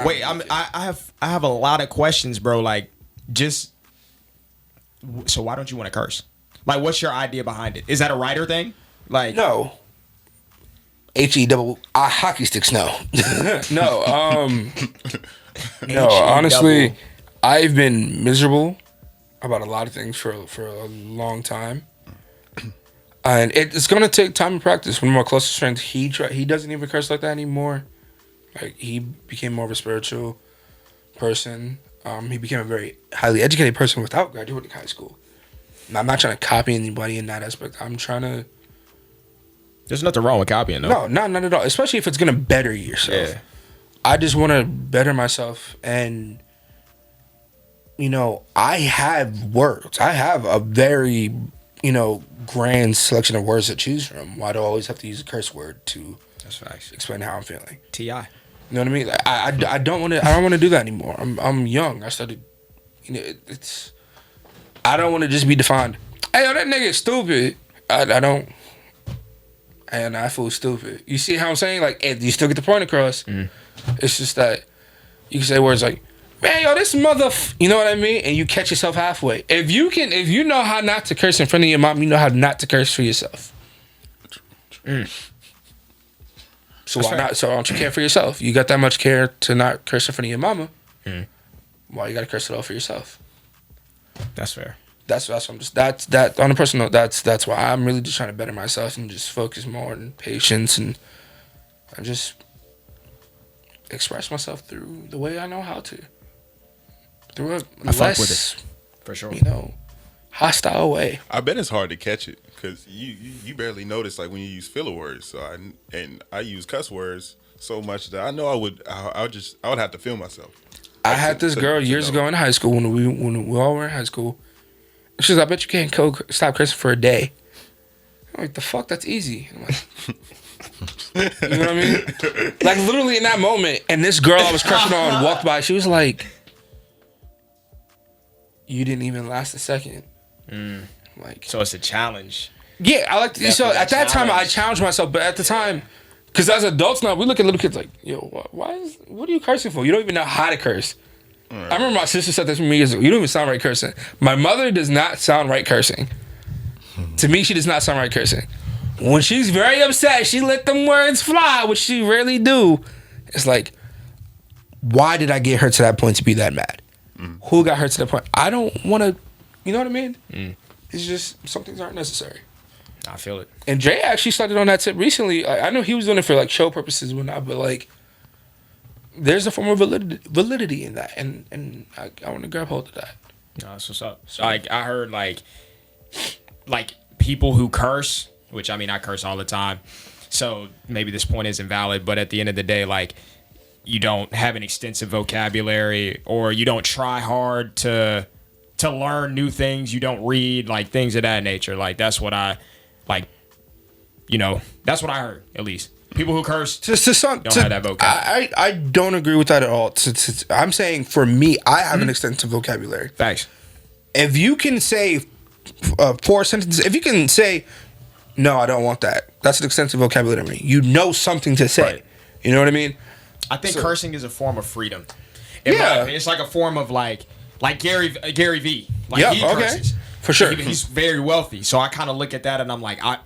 Wait, I have a lot of questions, bro. Like, just so why don't you want to curse? Like, what's your idea behind it? Is that a writer thing? Like, no. HE-double-I hockey sticks. No, no. No. Honestly, I've been miserable about a lot of things for a long time, and it's gonna take time to practice. One of my closest friends, he doesn't even curse like that anymore. Like, he became more of a spiritual person. He became a very highly educated person without graduating high school. And I'm not trying to copy anybody in that aspect. I'm trying to. There's nothing wrong with copying, though. No, not at all. Especially if it's gonna better yourself. Yeah. I just want to better myself, and I have words. I have a very grand selection of words to choose from. Why do I always have to use a curse word to explain how I'm feeling? Ti. You know what I mean? Like, I don't want to. I don't want to do that anymore. I'm young. I started. It's. I don't want to just be defined. Hey, yo, that nigga is stupid. I don't. And I feel stupid. You see how I'm saying? Like, hey, you still get the point across. Mm. It's just that you can say words like, "Man, yo, this you know what I mean? And you catch yourself halfway. If you know how not to curse in front of your mom, you know how not to curse for yourself. Mm. So why not? So why don't you care for yourself? You got that much care to not curse in front of your mama. Mm. Why you gotta curse it all for yourself? That's fair. That's I'm just that on a personal note. That's why I'm really just trying to better myself and just focus more on patience and just express myself through the way I know how to. Through I fuck with it for sure. Hostile way. I bet it's hard to catch it because you barely notice like when you use filler words. So I use cuss words so much that I know I would have to feel myself. I had this girl years ago in high school when we all were in high school. She says, "I bet you can't stop cursing for a day." I'm like, "The fuck? That's easy." I'm like, you know what I mean? Like, literally in that moment, and this girl I was crushing on walked by. She was like, "You didn't even last a second." Mm. Like, so it's a challenge. Yeah, I like. So at that time, I challenged myself, but at the time, because as adults now, we look at little kids like, "Yo, what are you cursing for? You don't even know how to curse." Right. I remember my sister said this to me years ago. "You don't even sound right cursing." My mother does not sound right cursing. To me, she does not sound right cursing. When she's very upset, she let them words fly, which she rarely do. It's like, why did I get her to that point to be that mad? Mm. Who got her to that point? I don't want to, you know what I mean? Mm. It's just, some things aren't necessary. I feel it. And Jay actually started on that tip recently. I know he was doing it for like show purposes and whatnot, but like, there's a form of validity in that, and I want to grab hold of that. No, that's what's up. So I heard like people who curse, which I mean I curse all the time, so maybe this point isn't valid, but at the end of the day, like, you don't have an extensive vocabulary, or you don't try hard to learn new things, you don't read, like, things of that nature. Like, that's what I like. That's what I heard, at least. People who curse don't have that vocabulary. I don't agree with that at all. I'm saying, for me, I have an extensive vocabulary. Facts. If you can say 4 sentences, if you can say, "No, I don't want that," that's an extensive vocabulary to me. You know something to say. Right. You know what I mean? I think cursing is a form of freedom. It's like a form of like Gary V. Like, he curses. For sure. He's very wealthy. So I kind of look at that and I'm like, I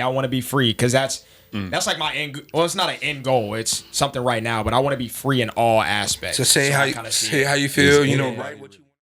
want to be free, because that's like my end. Well, it's not an end goal. It's something right now, but I want to be free in all aspects. So say how you feel. Write what you